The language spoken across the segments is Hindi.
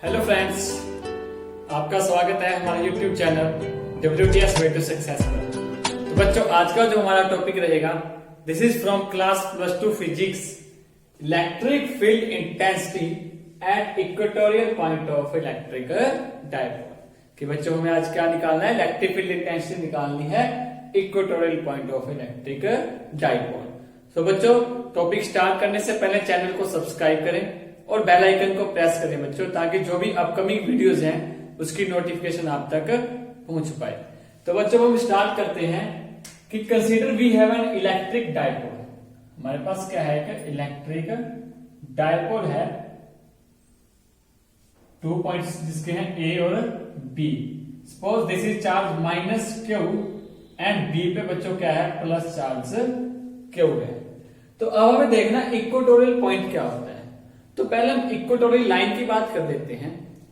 हेलो फ्रेंड्स, आपका स्वागत है हमारे YouTube channel WTS Way to Success पर। तो बच्चों, आज का जो हमारा टॉपिक रहेगा, this is from class +2 physics, electric field intensity at equatorial point of electric dipole. कि बच्चों हमें आज क्या निकालना है? इलेक्ट्रिक फील्ड इंटेंसिटी निकालनी है equatorial point of electric dipole. तो बच्चों, टॉपिक स्टार्ट करने से पहले चैनल को सब्सक्राइब करें और बेल आइकन को प्रेस करें बच्चों, ताकि जो भी अपकमिंग वीडियोस हैं उसकी नोटिफिकेशन आप तक पहुंच पाए। तो बच्चों हम स्टार्ट करते हैं कि consider we have an electric dipole. हमारे पास क्या है कि इलेक्ट्रिक डायपोल है, 2 पॉइंट्स जिसके हैं ए और B. Suppose this is charge -q and B पे बच्चों क्या है? प्लस चार्ज q है। तो अब हमें देखना इक्वेटोरियल पॉइंट क्या होता है। तो पहले हम इक्वेटोरियल लाइन की बात कर लेते हैं।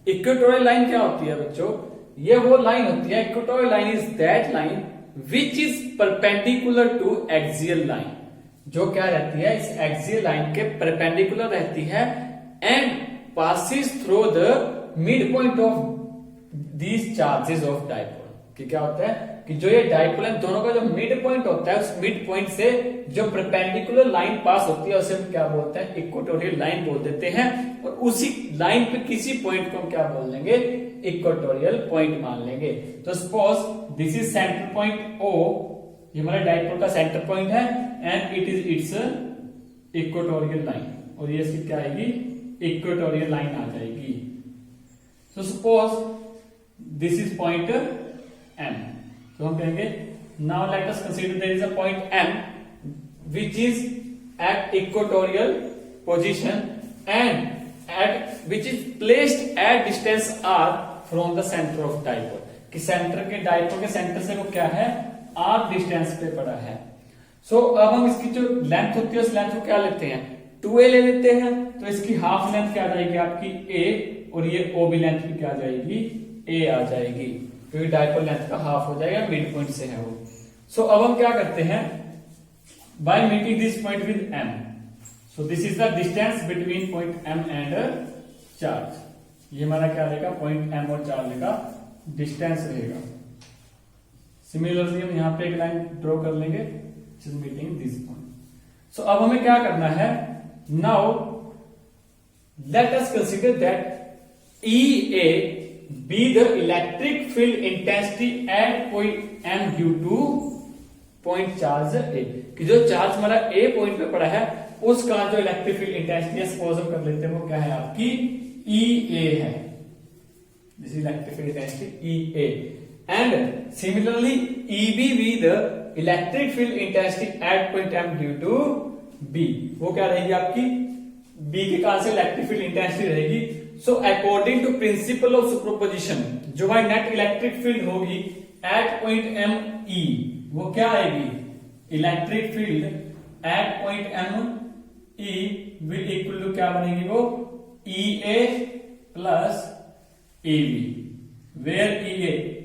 इक्वेटोरियल लाइन क्या होती है बच्चों? ये वो लाइन होती है, equatorial line is that line which is perpendicular to axial line, जो क्या रहती है? इस एक्सियल लाइन के परपेंडिकुलर रहती है and passes through the mid point of these charges of dipole. कि क्या होता है कि जो ये डायपोल है दोनों का जो मिड पॉइंट होता है, उस मिड पॉइंट से जो परपेंडिकुलर लाइन पास होती है उसे हम क्या बोलते हैं? इक्वेटोरियल लाइन बोल देते हैं। और उसी लाइन पे किसी पॉइंट को हम क्या बोल लेंगे? इक्वेटोरियल पॉइंट मान लेंगे। तो suppose this is centre point O, ये हमारे डायपोल का सेंटर पॉइंट है and it is its equatorial line, और ये इसकी क्या आएगी? इक्वेटोरियल लाइन आ जाएगी। So suppose this is point M, तो हम कहेंगे now let us consider there is a point M which is at equatorial position and at which is placed at distance r from the center of dipole। कि सेंटर के डायपोल के सेंटर से वो क्या है? r डिस्टेंस पे पड़ा है। सो अब हम इसकी जो लेंथ होती है उस लेंथ को क्या लेते हैं? 2a ले लेते हैं। तो इसकी हाफ लेंथ क्या आ जाएगी आपकी? a, और ये o भी लेंथ भी क्या आ जाएगी? a आ जाएगी, क्योंकि डायपोल लेंथ का हाफ हो जाएगा, मिड पॉइंट से है वो। सो अब हम क्या करते हैं? By meeting this point with M, so this is the distance between point M and charge। ये हमारा क्या रहेगा? पॉइंट M और चार्ज का डिस्टेंस रहेगा। सिमिलरली हम यहाँ पे एक लाइन ड्रॉ कर लेंगे, मीटिंग दिस पॉइंट। सो अब हमें क्या करना है? Now let us consider that EA be the electric field intensity at point M due to point charge A। कि जो चार्ज हमारा A पॉइंट पे पड़ा है उसका जो इलेक्ट्रिक फील्ड इंटेंसिटी सपोज हम कर लेते हैं वो क्या है आपकी? EA है। This is electric field intensity EA and similarly EB भी the electric field intensity at point M due to B। वो क्या रहेगी आपकी? B के कारण से इलेक्ट्रिक फील्ड इंटेंसिटी रहेगी। So according to principle of superposition, जो हमारी नेट इलेक्ट्रिक फील्ड होगी एट पॉइंट M E, वो क्या आएगी? Electric field at point M E will equal to क्या बनेगी? वो EA plus AB, where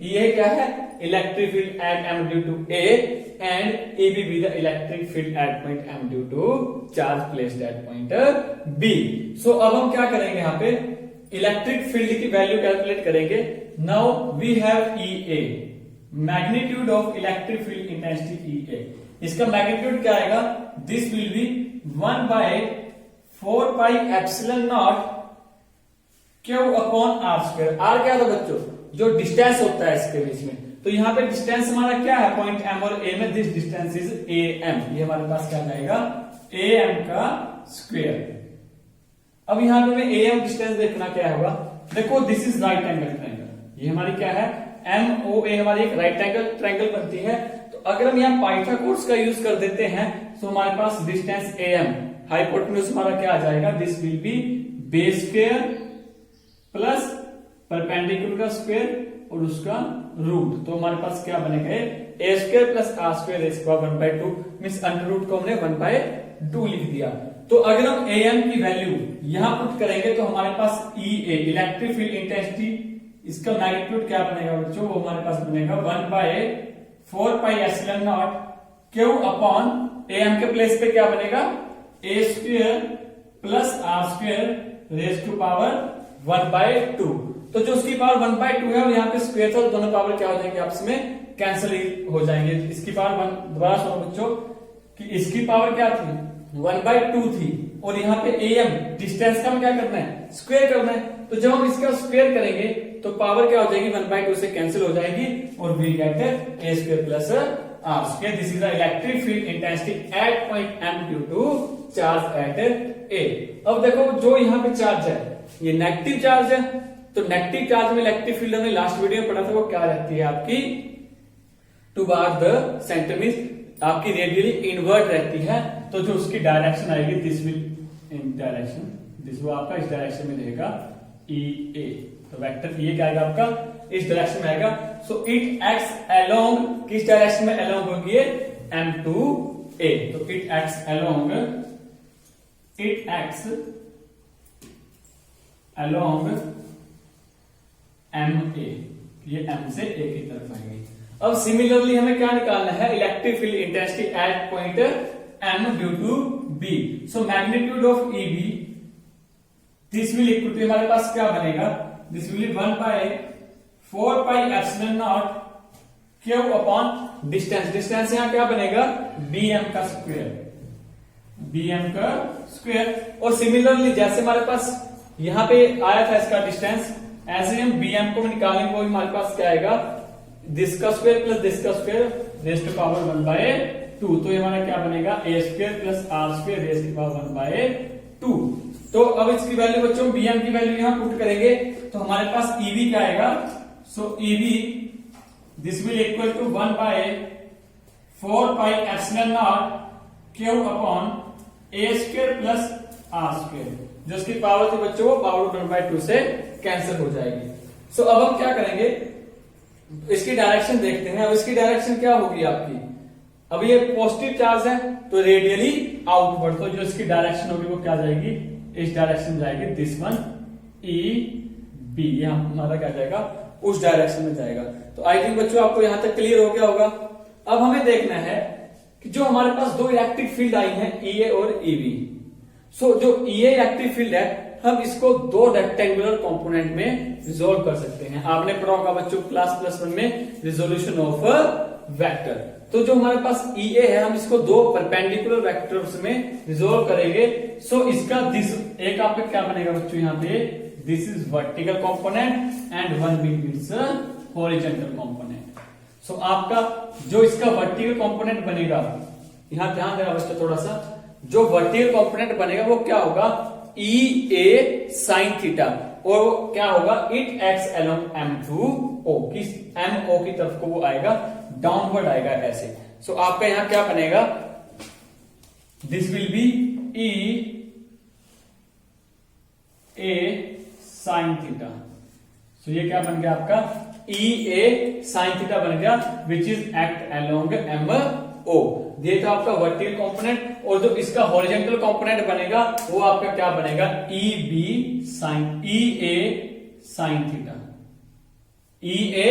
EA क्या है? Electric field at M due to A and AB भी the electric field at point M due to charge placed at point B। सो अब हम क्या करेंगे? यहाँ पे इलेक्ट्रिक फील्ड की वैल्यू कैलकुलेट करेंगे। Now we have EA, magnitude of electric field intensity EA। इसका मैग्नीट्यूड क्या आएगा? This will be 1/4 pi epsilon naught Q upon r²। r क्या था बच्चों? जो डिस्टेंस होता है इसके बीच में। तो यहाँ पे डिस्टेंस हमारा क्या है? पॉइंट M और A में दिस डिस्टेंस इज AM। ये हमारे पास क्या जाएगा? AM का स्क्वायर। अब यहाँ पे हमें AM डिस्टेंस देखना क्या होगा? देखो this is right angle triangle. ये हमारी क्या है? MOA हमारी एक राइट एंगल ट्रायंगल बनती है। तो अगर हम यहाँ पाइथागोरस का यूज कर देते हैं तो हमारे पास डिस्टेंस AM, हाइपोटेन्यूज हमारा क्या आ जाएगा? This will B base square plus perpendicular का स्क्वायर और उसका रूट। तो हमारे पास क्या बनेगा? A² plus r² 1/2 means under root को हमने 1/2 लिख दिया। तो अगर हम AM की वैल्यू यहां पुट करेंगे तो हमारे पास EA इलेक्ट्रिक फील्ड इंटेंसिटी, इसका मैग्नीट्यूड क्या बनेगा बच्चों? वो हमारे पास बनेगा 1/4 pi epsilon naught Q upon AM के प्लेस पे क्या बनेगा? A² plus r² raise to power 1/2। तो जो उसकी पावर 1/2 है और यहाँ पे स्क्वायर था, तो दोनों पावर क्या हो जाएंगे आपस में कैंसिल हो जाएंगे। इसकी पावर 1, दोबारा सुनो बच्चों कि इसकी पावर क्या थी 1/2 थी और यहाँ पे am डिस्टेंस का हमें क्या करना है स्क्वायर करना है। तो जब हम इसका स्क्वायर करेंगे तो पावर क्या हो जाएगी 1/2 से कैंसिल हो जाएगी और we get a square plus r square. This is the electric field intensity at point m due to charge at a। अब देखो जो यहाँ पे चार्ज है ये नेगेटिव चार्ज है, तो नेगेटिव चार्ज में इलेक्ट्रिक फील्ड हमने लास्ट वीडियो में पढ़ा था, वो क्या रहती है आपकी टुवर्ड द सेंटर मींस आपकी रेडियली इनवर्ट रहती है। तो जो उसकी डायरेक्शन आएगी this will in direction, this वो आपका इस डायरेक्शन में रहेगा EA। तो वेक्टर EA क्या आएगा आपका इस डायरेक्शन में आएगा। सो इट एक्ट्स अलोंग, किस डायरेक्शन में अलोंग होगी M2A। तो it acts along, it acts along MA, ये M से A की तरफ आएंगे। अब सिमिलरली हमें क्या निकालना है electric field intensity at point M due to B। So magnitude of EB this will equal to हमारे पास क्या बनेगा, this will 1/4 pi epsilon naught Q upon distance. Distance यहां क्या बनेगा BM का स्क्वायर, BM का स्क्वायर। और सिमिलरली जैसे हमारे पास यहां पे आया था इसका डिस्टेंस, ऐसे हम BM को निकालेंगे वो हमारे पास क्या आएगा दिस का स्क्वायर प्लस दिस का स्क्वायर रेज़ टू पावर 1/2। तो ये हमारा क्या बनेगा a square plus r square raise to power 1/2। तो अब इसकी वैल्यू बच्चों BM की वैल्यू यहां पुट करेंगे तो हमारे पास EB क्या आएगा। So EB this will equal to 1/4 pi epsilon naught Q upon a square plus r square. जो इसकी पावर थी बच्चों वो पावर 1/2 से कैंसिल हो जाएगी। सो अब हम क्या करेंगे इसकी डायरेक्शन देखते हैं। अब इसकी डायरेक्शन क्या होगी आपकी, अब ये पॉजिटिव चार्ज है तो रेडियली आउटवर्ड, तो जो इसकी डायरेक्शन होगी वो क्या जाएगी इस डायरेक्शन जाएगी, दिस वन EB, ये हमारा क्या जाएगा उस डायरेक्शन में जाएगा। तो आई थिंक बच्चों आपको यहां तक क्लियर हो गया होगा। अब हमें देखना है कि जो हमारे पास दो इलेक्ट्रिक फील्ड आई हैं EA और EB। सो जो EA इलेक्ट्रिक फील्ड है हम इसको दो रेक्टेंगुलर कंपोनेंट में रिजोल्व कर सकते हैं। आपने पढ़ा होगा बच्चों क्लास +1 में रिजोल्यूशन ऑफ वेक्टर। तो जो हमारे पास EA है हम इसको दो परपेंडिकुलर वेक्टर्स में रिजोल्व करेंगे। सो इसका दिस एक आपका क्या बनेगा बच्चों यहाँ पे this is vertical component and one will is horizontal component. So आपका जो इसका वर्टिकल कंपोनेंट बनेगा, यहां ध्यान देना बच्चों थोड़ा सा, जो वर्टिकल कंपोनेंट बनेगा वो क्या होगा EA sin थीटा और वो क्या होगा इट एक्ट्स अलोंग M2O, किस MO की तरफ को वो आएगा डाउनवर्ड आएगा ऐसे। सो आपका यहां क्या बनेगा this will be EA sin theta. So ये क्या बन गया आपका EA sin थीटा बन गया which is act along MO। ये था आपका वर्टिकल कंपोनेंट और जो इसका हॉरिजॉन्टल कंपोनेंट बनेगा वो आपका क्या बनेगा EA sin theta, EA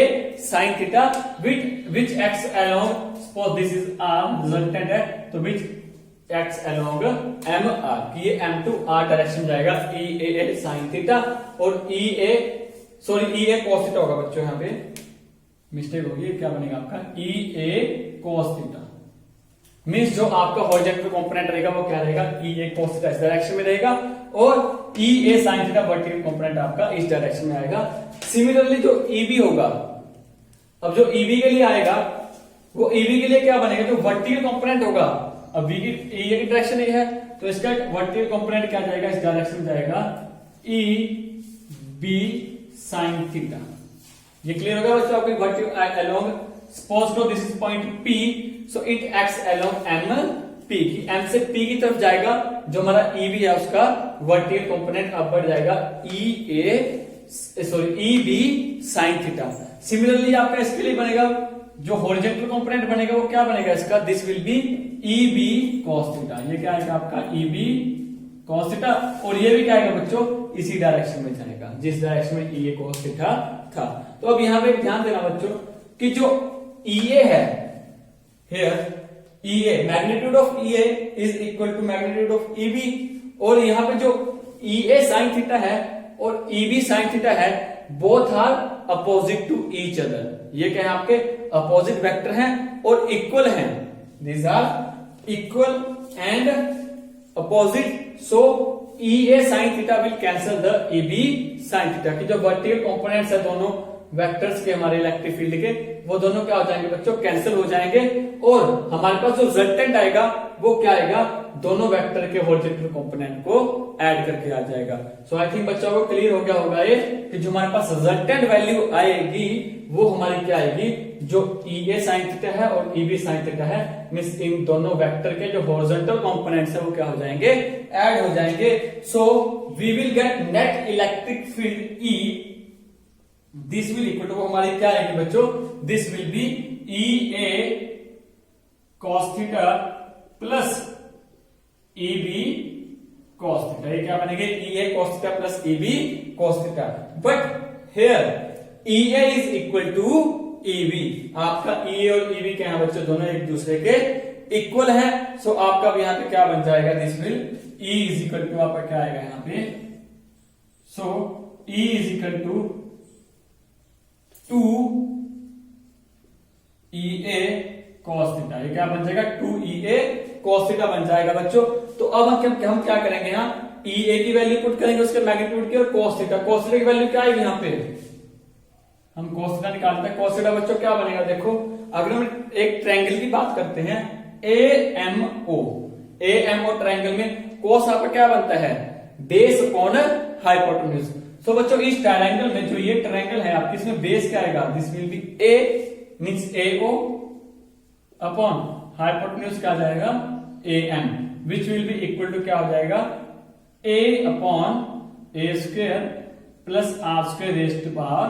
sin theta which acts along, suppose this is arm resultant है तो विच एक्ट्स अलोंग MR कि ये M2R डायरेक्शन जाएगा EA sin थीटा और EA cos थीटा होगा बच्चों, यहाँ पे मिस्टेक होगी, क्या बनेगा आपका EA cos थीटा। मींस जो आपका हॉरिजॉन्टल कंपोनेंट रहेगा वो क्या रहेगा EA cos थीटा इस डायरेक्शन में रहेगा और EA sin theta vertical component आपका इस डायरेक्शन में आएगा। सिमिलरली जो EB होगा, अब जो EB के लिए आएगा वो EB के लिए क्या बनेगा जो वर्टिकल कंपोनेंट होगा, अब EA की डायरेक्शन ये है तो इसका वर्टिकल कंपोनेंट क्या जाएगा इस डायरेक्शन में जाएगा EB sin थीटा। ये क्लियर होगा बच्चों आपको vertical along, suppose no this is point P, so it acts along MP की M से P की तरफ जाएगा, जो हमारा EB है उसका वर्टिकल कंपोनेंट अब बढ़ जाएगा EB sin थीटा। सिमिलरली आपका इसके लिए बनेगा जो हॉरिजॉन्टल कंपोनेंट बनेगा वो क्या बनेगा इसका this will B EB cos theta. ये क्या आएगा आपका EB cos थीटा और ये भी क्या आएगा बच्चों इसी डायरेक्शन में जाएगा जिस डायरेक्शन में EA cos थीटा था। तो अब यहां पे ध्यान देना बच्चों कि जो EA है here EA magnitude of EA is equal to magnitude of EB और यहां पे जो EA sin थीटा है और ईबी साइन थीटा है, both are opposite to each other. ये क्या है, आपके अपोजिट वेक्टर हैं और इक्वल हैं, these are equal and opposite, so EA sin theta will cancel the EB sin theta की जो वर्टिकल कंपोनेंट्स है दोनों वेक्टर्स के हमारे इलेक्ट्रिक फील्ड के, वो दोनों क्या हो जाएंगे बच्चों, कैंसिल हो जाएंगे और हमारे पास जो रिजल्टेंट आएगा वो क्या आएगा, दोनों वेक्टर के हॉरिजॉन्टल कंपोनेंट को ऐड करके आ जाएगा। सो आई थिंक बच्चों को क्लियर हो गया होगा ये कि जो हमारे पास रिजल्टेंट वैल्यू आएगी वो हमारी क्या आएगी, जो EA sin थीटा है और EB sin थीटा है, मींस इन दोनों वेक्टर के जो हॉरिजॉन्टल कंपोनेंट्स है वो क्या हो जाएंगे, ऐड हो जाएंगे। So we will get net electric field E, this will equal to, हमारी क्या आएगी बच्चों, this will be EA cos theta plus EB cos theta. ये क्या बनेंगे, EA cos theta plus EB cos theta. But here EA is equal to EB, आपका EA और EB क्या है बच्चों, दोनों एक दूसरे के इक्वल है। सो आपका भी यहां पे क्या बन जाएगा, this will E is equal to, आपका क्या आएगा यहां पे, so E is equal to 2EA cos theta. ये क्या बन जाएगा, 2EA cos थीटा बन जाएगा बच्चों। तो अब हम क्या करेंगे, यहाँ EA की वैल्यू पुट करेंगे उसके मैग्नीट्यूड की, और cos थीटा की वैल्यू क्या आएगी, यहाँ पे हम cos थीटा निकालते हैं। cos थीटा बच्चों क्या बनेगा, देखो अगर हम एक ट्रायंगल की बात करते हैं AMO ट्रायंगल में cos आपका क्या बनता है, बेस अपॉन हाइपोटेन्यूज। तो बच्चों इस ट्रायंगल में जो ये ट्रायंगल है आपकी, इसमें बेस क्या आएगा, this will be A means AO upon hypotenuse क्या आ जाएगा, AM, which will be equal to क्या हो जाएगा, A upon A square plus R square raised to power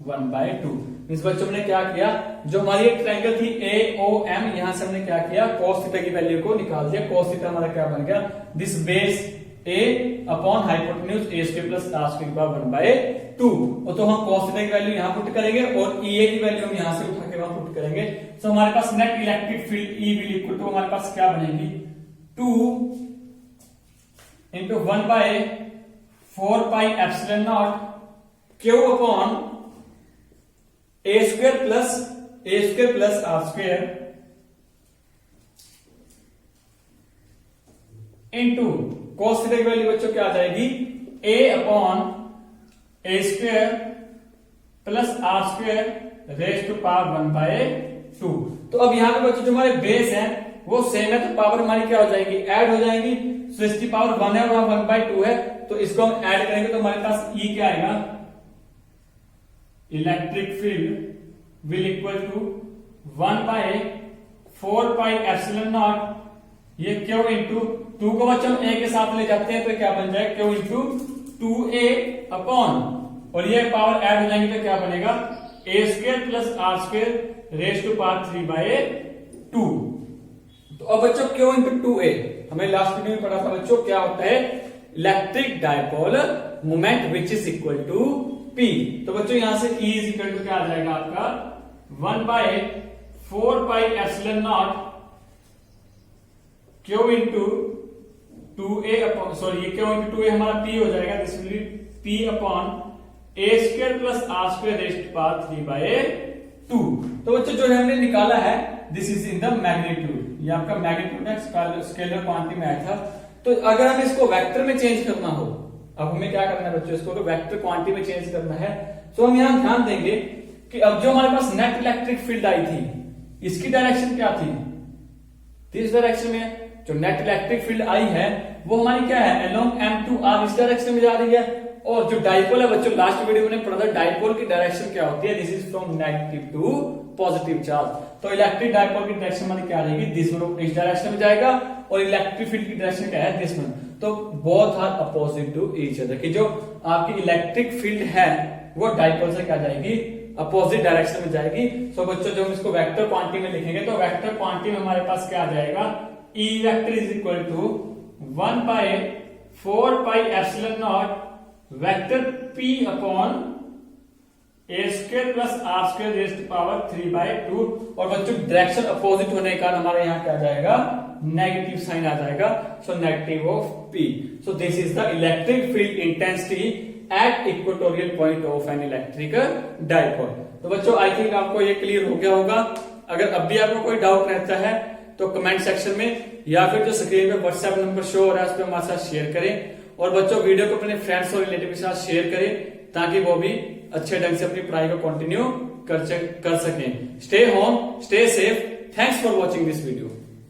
1/2। इस बच्चों ने क्या किया, जो हमारी एक ट्रायंगल थी AOM, यहां से हमने क्या किया, cos थीटा की वैल्यू को निकाल दिया। cos थीटा हमारा क्या बन गया, this base A upon hypotenuse A square plus R square की पावर 1/2। तो हम cos थीटा की वैल्यू यहां पुट करेंगे और EA की वैल्यू हम यहां से उठा के वहां पुट करेंगे। तो हमारे पास net electric field E will equal to, हमारे पास क्या बनेगी, 2 into 1/4 pi epsilon naught Q upon A square plus R square into cos theta की वैल्यू बच्चों क्या आ जाएगी, A upon A square plus R square raise to power 1/2। तो अब यहां पे बच्चों जो हमारे बेस है वो सेम है, तो पावर हमारी क्या हो जाएगी, ऐड हो जाएगी। तो इसकी पावर 1 है और 1/2 है, तो इसको हम ऐड करेंगे तो हमारे पास E क्या आएगा, electric field will equal to 1/4 pi epsilon naught, ये Q इंटू 2 को बच्चों हम A के साथ ले जाते हैं तो क्या बन जाएगा, Q इंटू 2A अपॉन, और ये पावर ऐड हो जाएंगे तो क्या बनेगा, A square plus R square raise to power 3/2। तो अब बच्चों Q इंटू 2A हमें लास्ट वीडियो में पढ़ा था बच्चों, क्या होता है, electric dipole moment which is equal to P। तो बच्चों यहां से E इज इक्वल टू क्या आ जाएगा आपका, 1/4 pi epsilon naught Q into 2A upon, sorry ये Q इंटू 2A हमारा P हो जाएगा, this will be P upon A square plus R square raised to power 3/2। तो बच्चों जो हमने निकाला है, this is in the magnitude, ये आपका मैग्नीट्यूड है, स्केलर क्वांटिटी में आया था। तो अगर हमें इसको वेक्टर में चेंज करना हो, अब हमें क्या करना है बच्चों, इसको वेक्टर क्वांटिटी में चेंज करना है, तो हम यहां ध्यान देंगे कि अब जो हमारे पास नेट इलेक्ट्रिक फील्ड आई थी, इसकी डायरेक्शन क्या थी, इस डायरेक्शन में। जो नेट इलेक्ट्रिक फील्ड आई है वो हमारी क्या है, अलोंग M2R इस डायरेक्शन में जा रही है। और जो डाइपोल है बच्चों, लास्ट वीडियो में पढ़ा था, डाइपोल की डायरेक्शन क्या होती है, this is from negative to positive charge. तो इलेक्ट्रिक डाइपोल की डायरेक्शन हमारी क्या रहेगी, दिस इस डायरेक्शन में जाएगा, और इलेक्ट्रिक फील्ड की डायरेक्शन क्या है, दिस वन। तो both are opposite to each other, कि जो आपकी इलेक्ट्रिक फील्ड है वो डाइपोल से क्या जाएगी, अपोजिट डायरेक्शन में जाएगी। सो बच्चों जो हम इसको वेक्टर क्वांटिटी में लिखेंगे, तो वेक्टर क्वांटिटी में हमारे पास क्या आ जाएगा, E vector is equal to 1/4 pi epsilon naught vector P upon A square plus R square raised to power 3/2। और बच्चों डायरेक्शन अपोजिट होने के कारण हमारे यहाँ क्या जाएगा, नेगेटिव साइन आ जाएगा, so negative of P। So this is the electric field intensity at equatorial point of an electric dipole. तो बच्चों आई थिंक आपको ये क्लियर हो गया होगा। अगर अब भी आपको कोई डाउट रहता है तो कमेंट सेक्शन में या फिर जो स्क्रीन पे व्हाट्सएप नंबर शो हो रहा है उस पर हमारे साथ शेयर करें। और बच्चों वीडियो को अपने फ्रेंड्स और रिलेटिव के साथ शेयर करें ताकि वो भी अच्छे ढंग से अपनी पढ़ाई को कंटिन्यू कर सकें। Stay home, stay safe. Thanks for watching this video.